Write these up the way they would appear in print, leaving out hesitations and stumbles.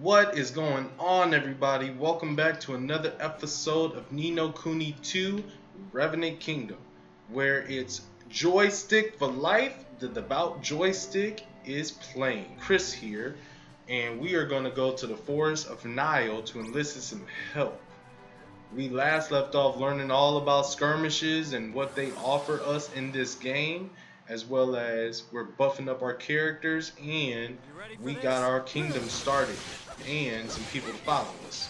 What is going on, everybody? Welcome back to another episode of No Kuni 2 Revenant Kingdom, where it's joystick for life. The Devout Joystick is playing. Chris here, and we are going to go to the Forest of Nile to enlist some help. We last left off learning all about skirmishes and what they offer us in this game, as well as we're buffing up our characters, and we got our kingdom started and some people to follow us.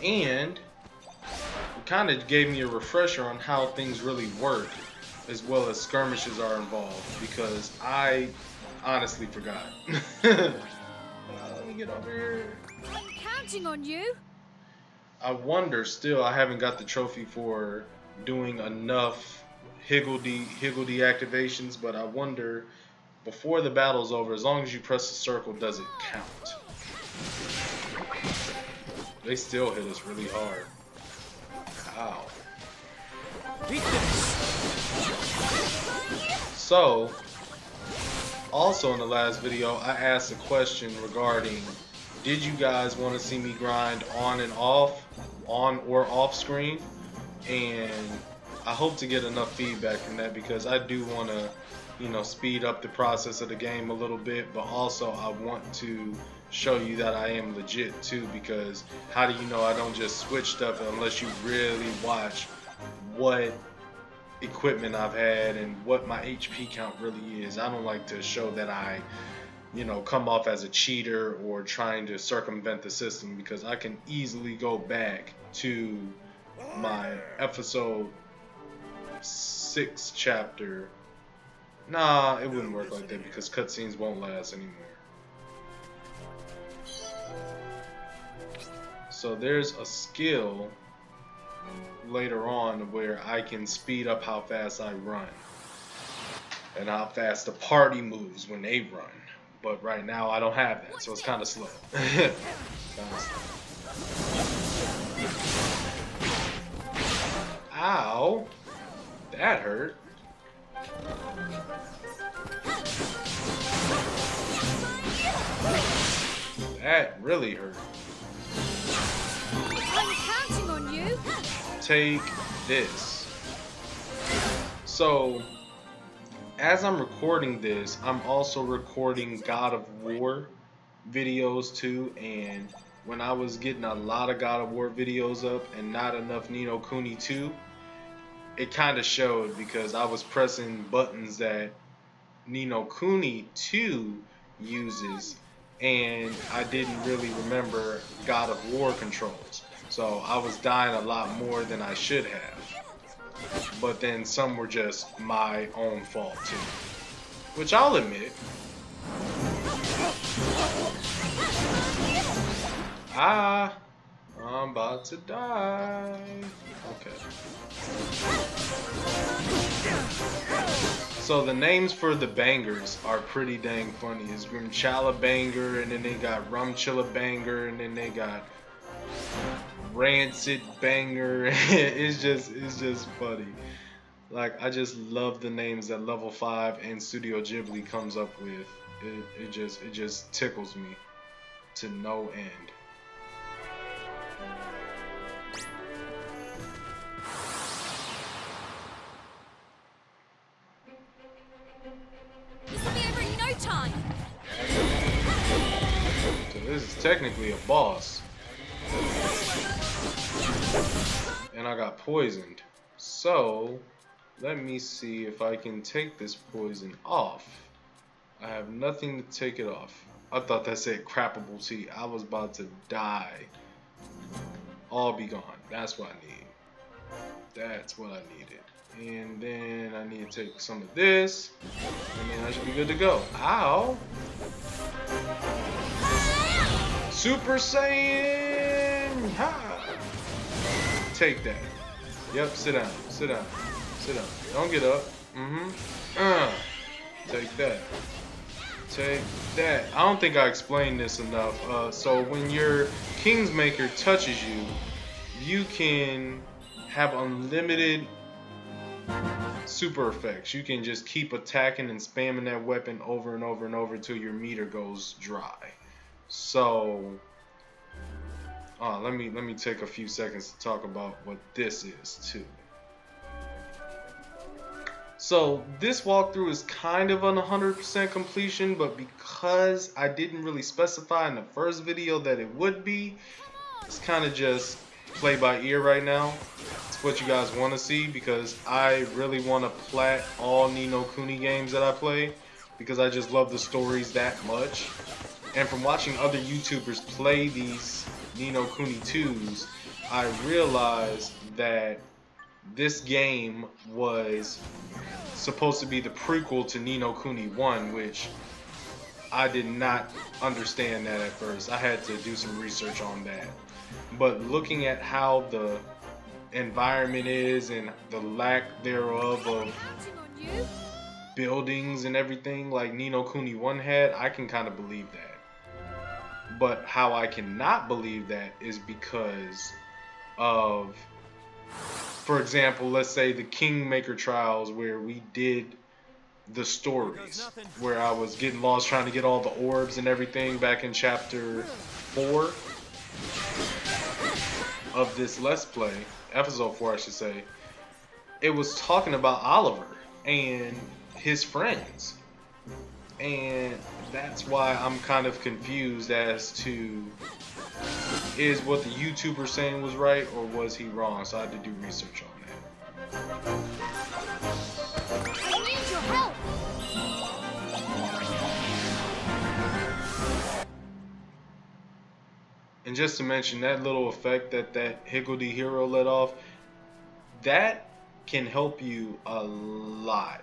And it kind of gave me a refresher on how things really work, as well as skirmishes are involved, because I honestly forgot. Let me get over here. I'm counting on you. I wonder still, I haven't got the trophy for doing enough higgledy activations, but I wonder, before the battle's over, as long as you press the circle, does it count? They still hit us really hard. Ow. So, also in the last video, I asked a question regarding, did you guys want to see me grind on and off, on or off screen? And I hope to get enough feedback from that, because I do want to, speed up the process of the game a little bit, but also I want to show you that I am legit too, because how do you know I don't just switch stuff unless you really watch what equipment I've had and what my HP count really is. I don't like to show that I come off as a cheater or trying to circumvent the system, because I can easily go back to my episode 6 chapter. Nah, it wouldn't work like that, because cutscenes won't last anymore. So there's a skill later on where I can speed up how fast I run and how fast the party moves when they run. But right now I don't have that, so it's kind of slow. Ow! That hurt. That really hurt. I'm counting on you. Take this. So, as I'm recording this, I'm also recording God of War videos too, and when I was getting a lot of God of War videos up and not enough No Kuni 2, it kind of showed, because I was pressing buttons that No Kuni 2 uses, and I didn't really remember God of War controls. So I was dying a lot more than I should have. But then some were just my own fault too, which I'll admit. I'm about to die. Okay. So the names for the bangers are pretty dang funny. It's Grimchala Banger, and then they got Rumchilla Banger, and then they got Rancid Banger. It's just funny. Like, I just love the names that Level 5 and Studio Ghibli comes up with. It just tickles me to no end. This will be over in no time. So this is technically a boss. And I got poisoned. So, let me see if I can take this poison off. I have nothing to take it off. I thought that said crappable tea. I was about to die. All be gone. That's what I need. That's what I needed. And then I need to take some of this, and then I should be good to go. Ow! Super Saiyan! Ha! Take that. Yep, sit down. Sit down. Sit down. Don't get up. Take that. Take that. I don't think I explained this enough. So when your Kingsmaker touches you, you can have unlimited super effects. You can just keep attacking and spamming that weapon over and over and over until your meter goes dry. So let me take a few seconds to talk about what this is too. So this walkthrough is kind of an 100% completion, but because I didn't really specify in the first video that it would be, it's kind of just play by ear right now. It's what you guys want to see, because I really want to plat all No Kuni games that I play, because I just love the stories that much. And from watching other YouTubers play these No Kuni 2s, I realized that this game was supposed to be the prequel to No Kuni 1, which I did not understand that at first. I had to do some research on that. But looking at how the environment is and the lack thereof of buildings and everything like No Kuni 1 had, I can kind of believe that. But how I cannot believe that is because of, for example, let's say the Kingmaker Trials, where we did the stories, where I was getting lost trying to get all the orbs and everything back in chapter 4 of this Let's Play, episode 4 I should say. It was talking about Oliver and his friends, and that's why I'm kind of confused as to, is what the YouTuber saying was right or was he wrong? So I had to do research on that. I need your help. And just to mention, that little effect that Higgledy Hero let off, that can help you a lot.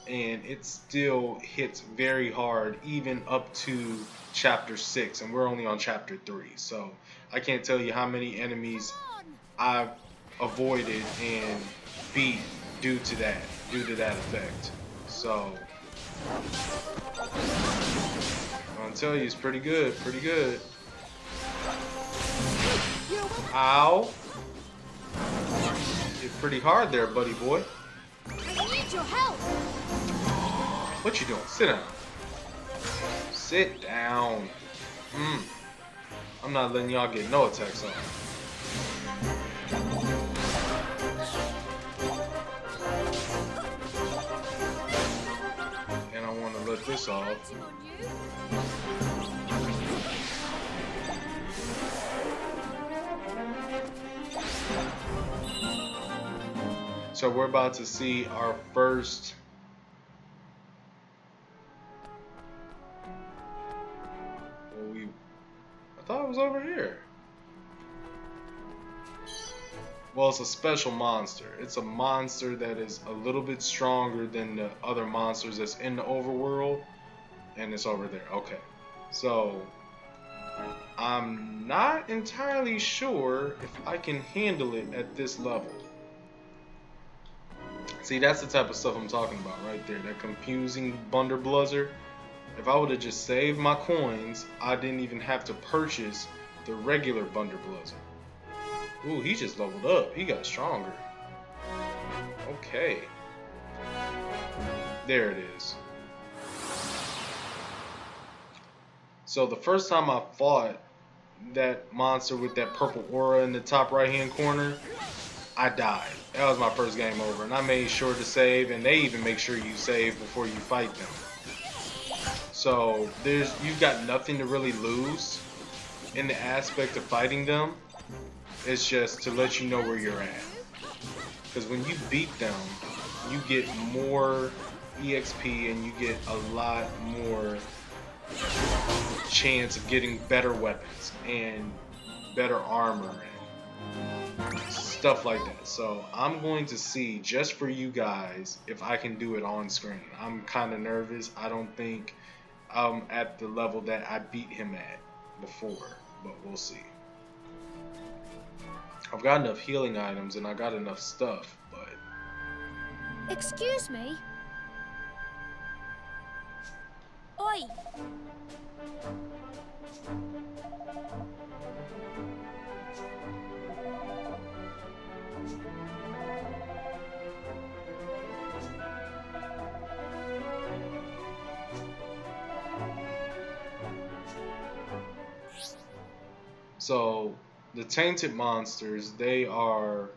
And it still hits very hard even up to chapter 6, and we're only on chapter 3. So I can't tell you how many enemies I've avoided and beat due to that effect. So I'm gonna tell you, it's pretty good. Ow. You're pretty hard there, buddy boy. I need your help. What you doing? Sit down. Sit down. I'm not letting y'all get no attacks on. And I want to let this off. So we're about to see our first I thought it was over here. Well, it's a special monster. It's a monster that is a little bit stronger than the other monsters that's in the overworld, and it's over there. Okay, so I'm not entirely sure if I can handle it at this level. See, that's the type of stuff I'm talking about right there. That confusing Bunderbuzzer. If I would have just saved my coins, I didn't even have to purchase the regular Bunderbuzzer. Ooh, he just leveled up. He got stronger. Okay. There it is. So the first time I fought that monster with that purple aura in the top right hand corner, I died. That was my first game over, and I made sure to save, and they even make sure you save before you fight them. So you've got nothing to really lose in the aspect of fighting them. It's just to let you know where you're at. Because when you beat them, you get more EXP and you get a lot more chance of getting better weapons and better armor and stuff like that. So I'm going to see, just for you guys, if I can do it on screen. I'm kind of nervous. I don't think I'm at the level that I beat him at before, but we'll see. I've got enough healing items and I got enough stuff, but... Excuse me? Oi! So the tainted monsters, they are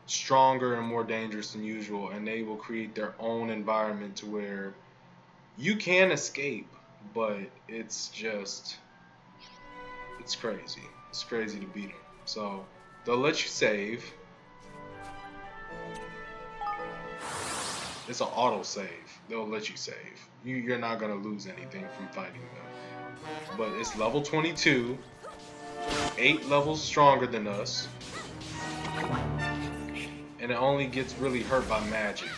stronger and more dangerous than usual, and they will create their own environment to where you can escape, but it's crazy. It's crazy to beat them. So they'll let you save. It's an auto save. They'll let you save. You're not gonna lose anything from fighting them. But it's level 22, 8 levels stronger than us, and it only gets really hurt by magic.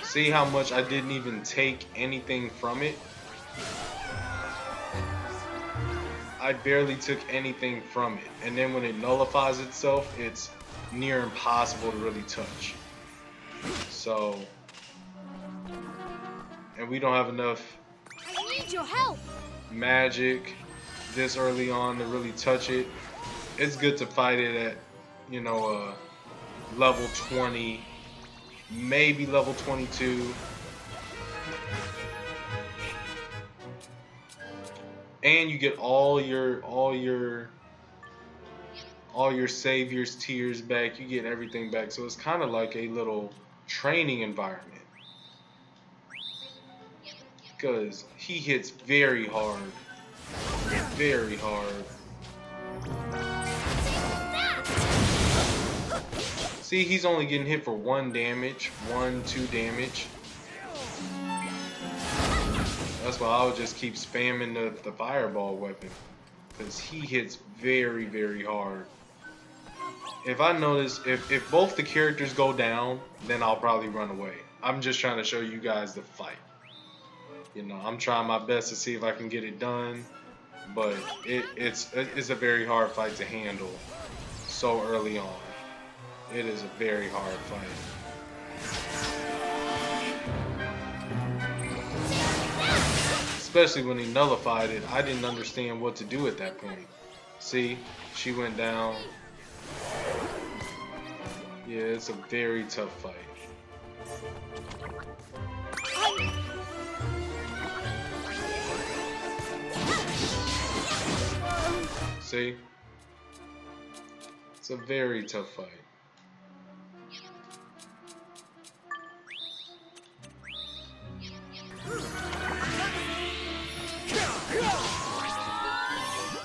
See how much I didn't even take anything from it? I barely took anything from it. And then when it nullifies itself, it's near impossible to really touch. So, and we don't have enough I need your help. magic this early on to really touch it. It's good to fight it at, you know, level 20, maybe level 22. And you get all your savior's tears back. You get everything back. So it's kind of like a little training environment. Because he hits very hard. Very hard. See, he's only getting hit for 1 damage. 2 damage. That's why I would just keep spamming the fireball weapon. Because he hits very, very hard. If I notice, if both the characters go down, then I'll probably run away. I'm just trying to show you guys the fight. You know, I'm trying my best to see if I can get it done. But it's a very hard fight to handle so early on. It is a very hard fight. Especially when he nullified it, I didn't understand what to do at that point. See, she went down. Yeah, it's a very tough fight. See? It's a very tough fight.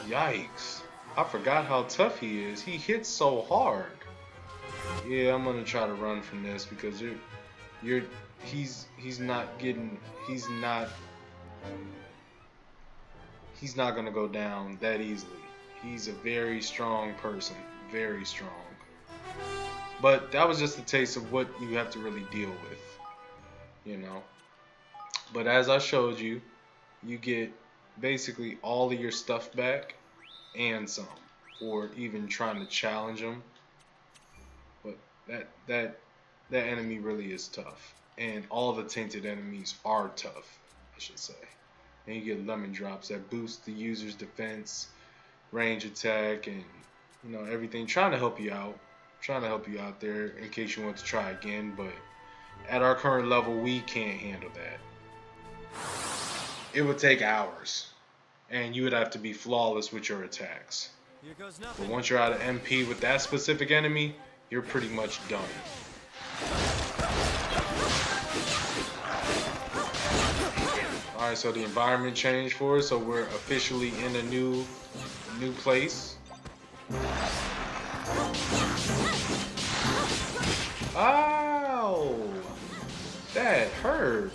Yikes. I forgot how tough he is. He hits so hard. Yeah, I'm gonna try to run from this because he's not gonna go down that easily. He's a very strong person. Very strong. But that was just a taste of what you have to really deal with. You know. But as I showed you, you get basically all of your stuff back and some for even trying to challenge them. But that enemy really is tough, and all the tainted enemies are tough, I should say. And you get lemon drops that boost the user's defense, range attack, and you know everything. Trying to help you out there in case you want to try again. But at our current level, we can't handle that. It would take hours, and you would have to be flawless with your attacks. But once you're out of MP with that specific enemy, you're pretty much done. Alright, so the environment changed for us, so we're officially in a new place. Ow! That hurt.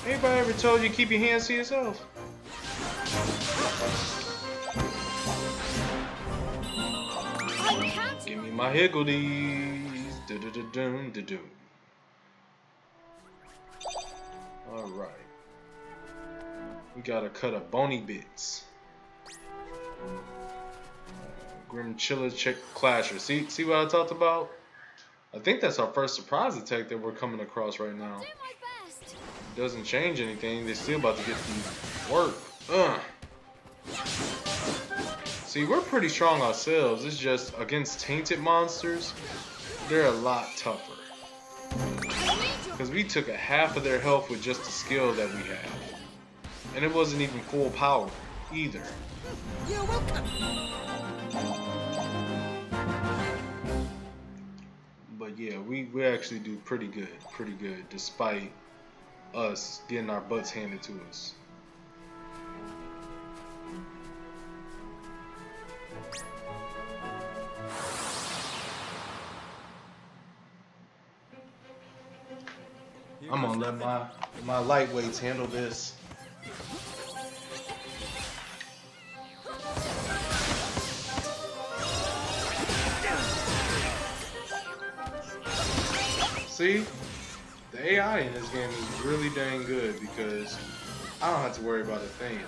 Anybody ever told you to keep your hands to yourself? Give me my higgledies. Do-do-do-dum-do-dum. Alright. We gotta cut up bony bits. Grim Chiller Check Clasher. See what I talked about? I think that's our first surprise attack that we're coming across right now. Doesn't change anything. They're still about to get to work. See, we're pretty strong ourselves. It's just against tainted monsters, they're a lot tougher. Because we took a half of their health with just the skill that we have. And it wasn't even full power either. You're welcome. But yeah, we actually do pretty good, despite us getting our butts handed to us. I'm gonna let my lightweights handle this. See, the AI in this game is really dang good because I don't have to worry about a thing.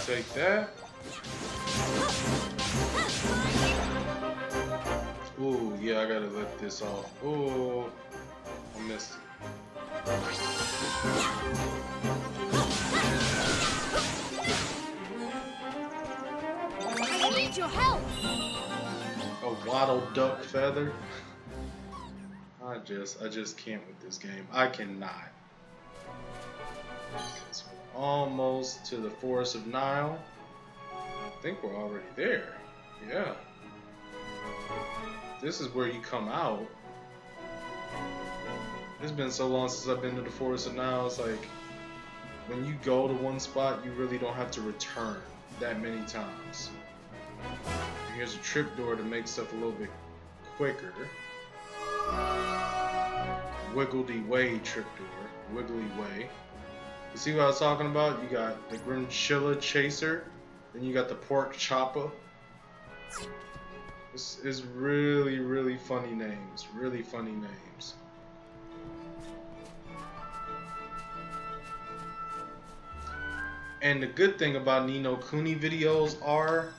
Take that. Ooh, yeah, I gotta let this off. Ooh, I missed it. I need your help. A waddle duck feather. I just can't with this game. I cannot. It's almost to the Forest of Nile. I think we're already there. Yeah. This is where you come out. It's been so long since I've been to the Forest of Nile. It's like when you go to one spot, you really don't have to return that many times. And here's a trip door to make stuff a little bit quicker. Wiggledy way trip door. Wiggly way. You see what I was talking about? You got the Grinchilla Chaser, then you got the Pork Chopper. This is really funny names. Really funny names. And the good thing about No Kuni videos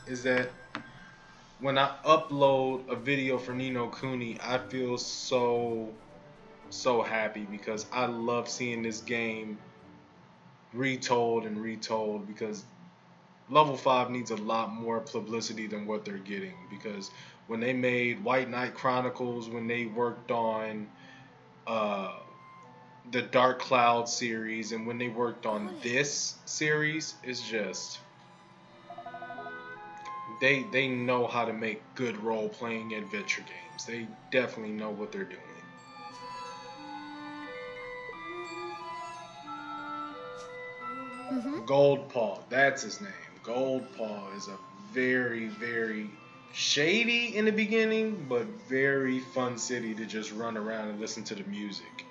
is that when I upload a video for No Kuni, I feel so happy because I love seeing this game retold and retold because Level 5 needs a lot more publicity than what they're getting, because when they made White Knight Chronicles, when they worked on the Dark Cloud series, and when they worked on this series, it's just they know how to make good role-playing adventure games. They definitely know what they're doing. Goldpaw, that's his name. Goldpaw is a very shady in the beginning, but very fun city to just run around and listen to the music.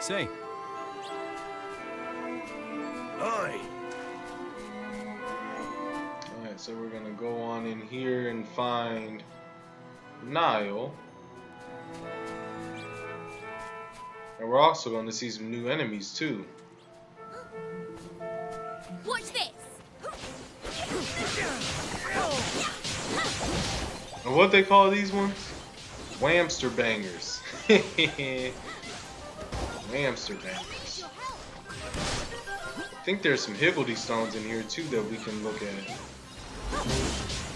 Say. Oi. Alright, so we're gonna go on in here and find Nile. And we're also going to see some new enemies too. Watch this. And what they call these ones? Whamster bangers. Whamster bangers. I think there's some higgledy stones in here too that we can look at.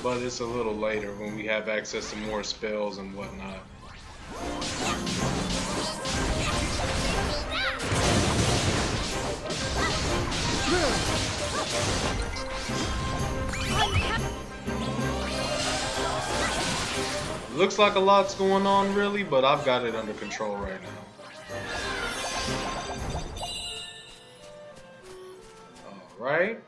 But it's a little later when we have access to more spells and whatnot. Looks like a lot's going on really, but I've got it under control right now. Alright.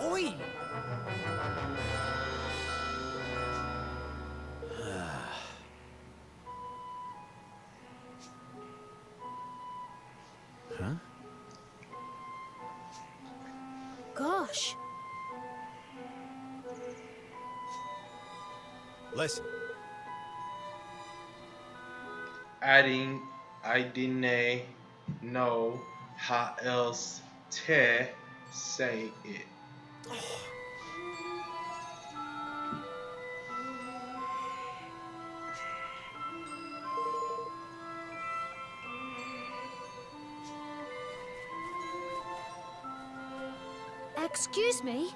Oi. Huh? Gosh. Listen. Adding, I didn't know how else to say it. Excuse me?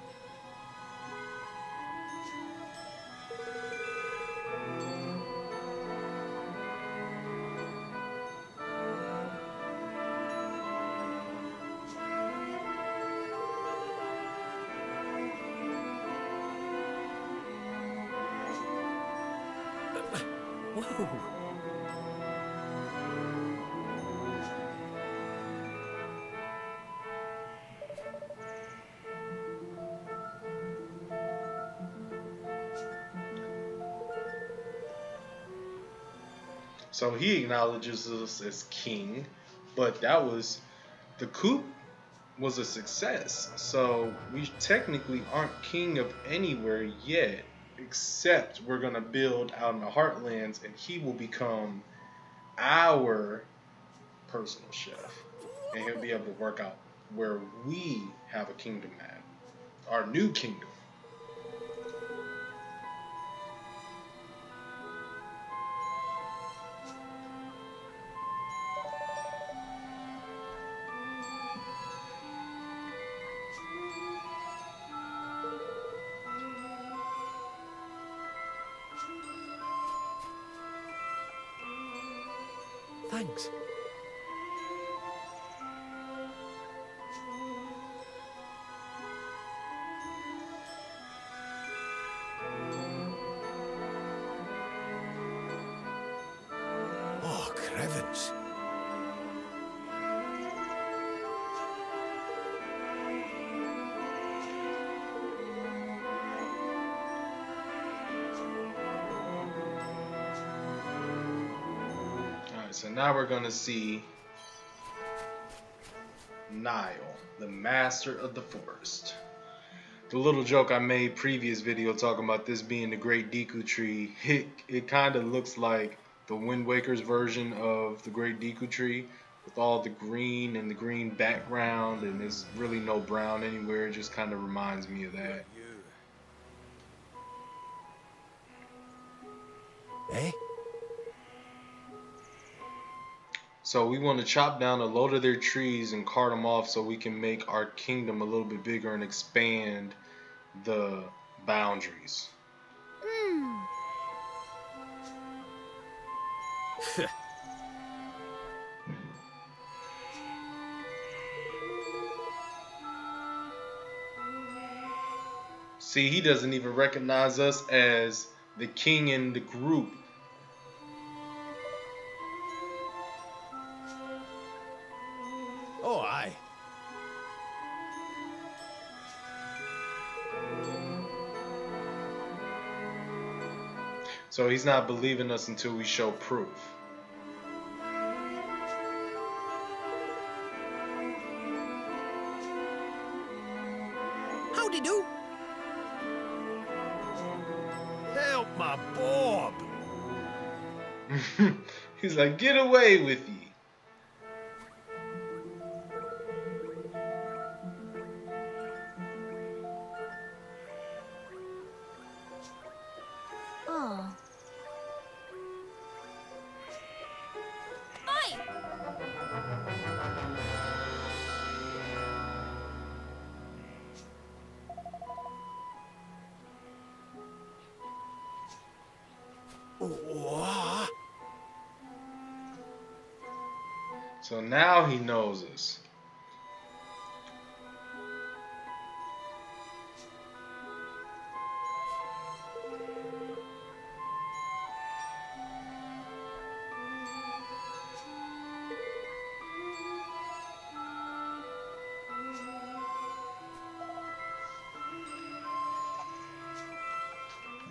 Whoa. So he acknowledges us as king, but the coup was a success. So we technically aren't king of anywhere yet, except we're gonna build out in the Heartlands, and he will become our personal chef, and he'll be able to work out where we have a kingdom at, our new kingdom. Thanks. Oh, Crevens. Alright, so now we're gonna see Nile, the master of the forest. The little joke I made previous video talking about this being the Great Deku Tree, it kind of looks like the Wind Waker's version of the Great Deku Tree, with all the green and the green background, and there's really no brown anywhere. It just kind of reminds me of that. Eh? So we want to chop down a load of their trees and cart them off so we can make our kingdom a little bit bigger and expand the boundaries. Hmm. See, he doesn't even recognize us as the king in the group. Oh, aye. So he's not believing us until we show proof. Howdy do. Help my Bob. He's like, get away with ye. Oh. Oh, So now he knows us.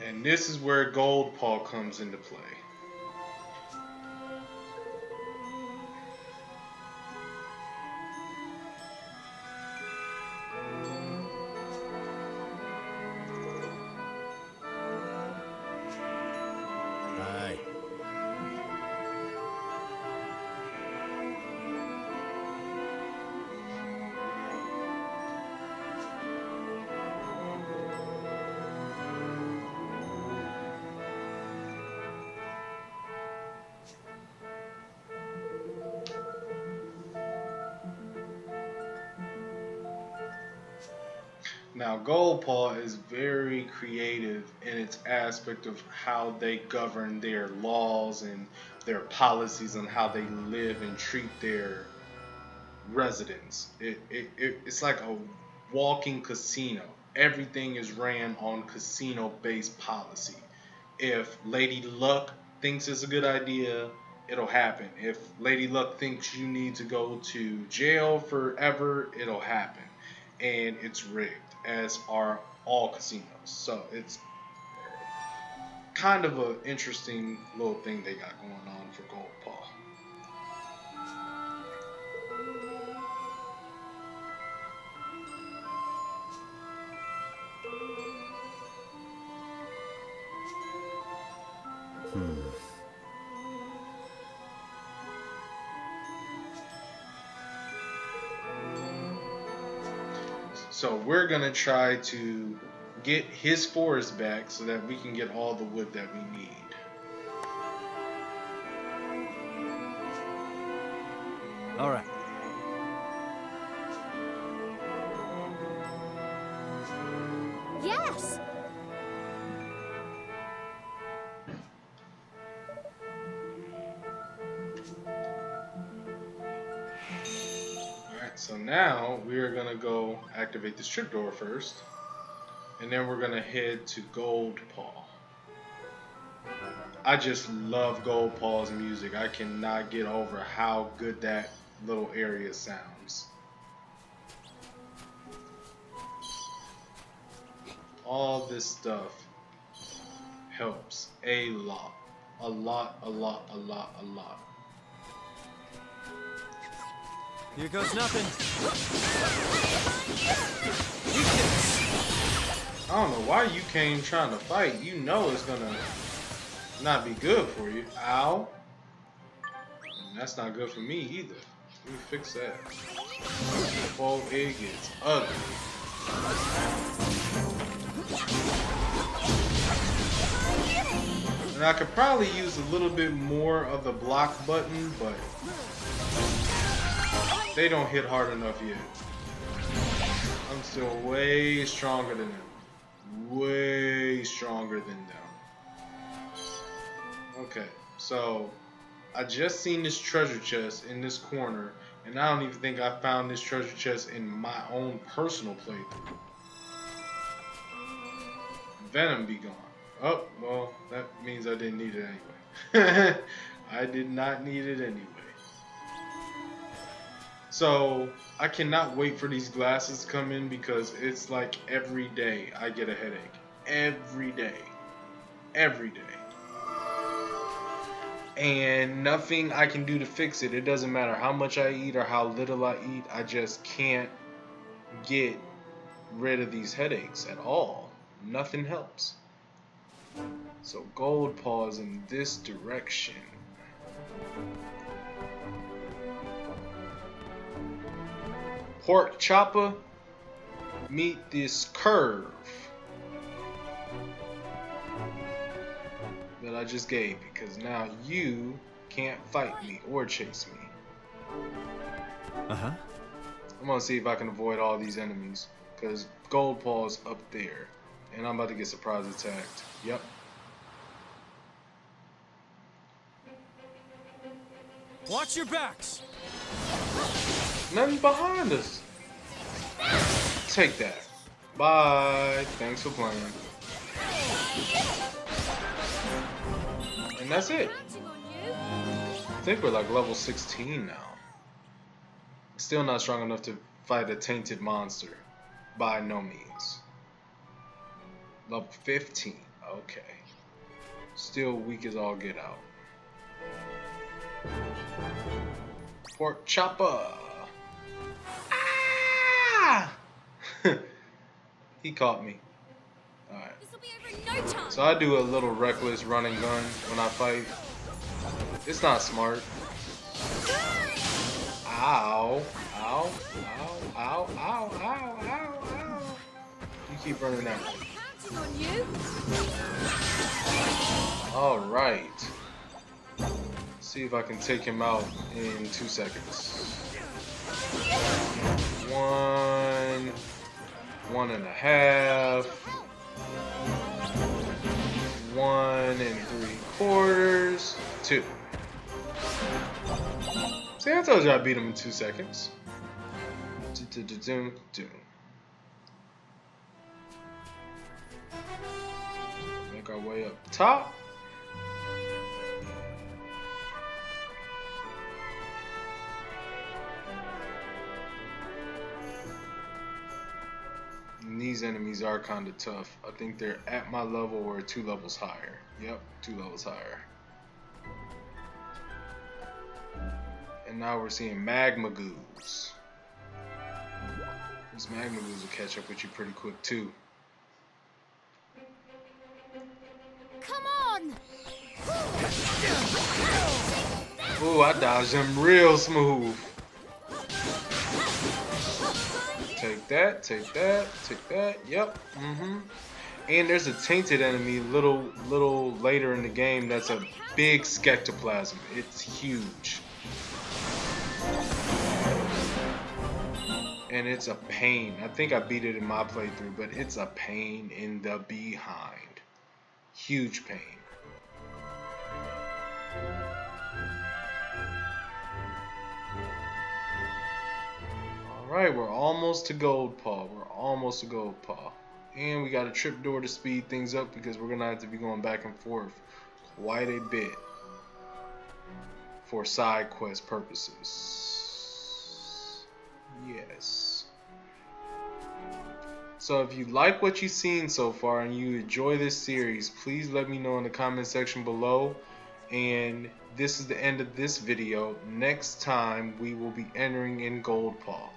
And this is where Goldpaw comes into play. aye. Now, Goldpaw is very creative in its aspect of how they govern their laws and their policies on how they live and treat their residents. It's like a walking casino. Everything is ran on casino-based policy. If Lady Luck thinks it's a good idea, it'll happen. If Lady Luck thinks you need to go to jail forever, it'll happen. And it's rigged, as are all casinos. So it's kind of an interesting little thing they got going on for Goldpaw. So we're gonna try to get his forest back so that we can get all the wood that we need. All right. Yes. Alright, so now we are gonna go activate this trip door first, and then we're gonna head to Goldpaw. I just love Goldpaw's music. I cannot get over how good that little area sounds. All this stuff helps a lot. A lot, a lot, a lot, a lot. Here goes nothing. I don't know why you came trying to fight. You know it's gonna not be good for you. Ow. And that's not good for me either. Let me fix that before it gets ugly. And I could probably use a little bit more of the block button, but they don't hit hard enough yet. I'm still way stronger than them. Way stronger than them. Okay, so I just seen this treasure chest in this corner, and I don't even think I found this treasure chest in my own personal playthrough. Venom be gone. Oh, well, that means I didn't need it anyway. I did not need it anyway. So, I cannot wait for these glasses to come in because it's like every day I get a headache. Every day. Every day. And nothing I can do to fix it. It doesn't matter how much I eat or how little I eat. I just can't get rid of these headaches at all. Nothing helps. So Goldpaw is in this direction. Pork chopper, meet this curve that I just gave you, because now you can't fight me or chase me. Uh-huh. I'm gonna see if I can avoid all these enemies, because Goldpaw's up there, and I'm about to get surprise attacked. Yep. Watch your backs. Nothing behind us. Take that. Bye. Thanks for playing. And that's it. I think we're like level 16 now. Still not strong enough to fight a tainted monster. By no means. Level 15. Okay. Still weak as all get out. Pork chopper. Ah! He caught me. Alright. This'll be over in no time. So I do a little reckless run and gun when I fight. It's not smart. Ow. Ow. Ow. Ow. Ow. Ow. Ow. Ow. You keep running that way. Counting on you. Alright. See if I can take him out in 2 seconds. One, 1.5. 1 3/4. 2. See, I told you I beat him in 2 seconds. Make our way up top. And these enemies are kind of tough. I think they're at my level or 2 levels higher. Yep, 2 levels higher. And now we're seeing magma goos. These magma goos will catch up with you pretty quick too. Come on! Ooh, I dodged them real smooth. Take that, take that, take that. Yep. And there's a tainted enemy little later in the game that's a big skectoplasm. It's huge. And it's a pain. I think I beat it in my playthrough, but it's a pain in the behind. Huge pain. Alright, we're almost to Goldpaw. We're almost to Goldpaw. And we got a trip door to speed things up because we're going to have to be going back and forth quite a bit for side quest purposes. Yes. So if you like what you've seen so far and you enjoy this series, please let me know in the comment section below. And this is the end of this video. Next time we will be entering in Goldpaw.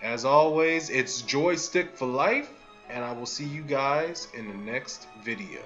As always, it's Joystick for life, and I will see you guys in the next video.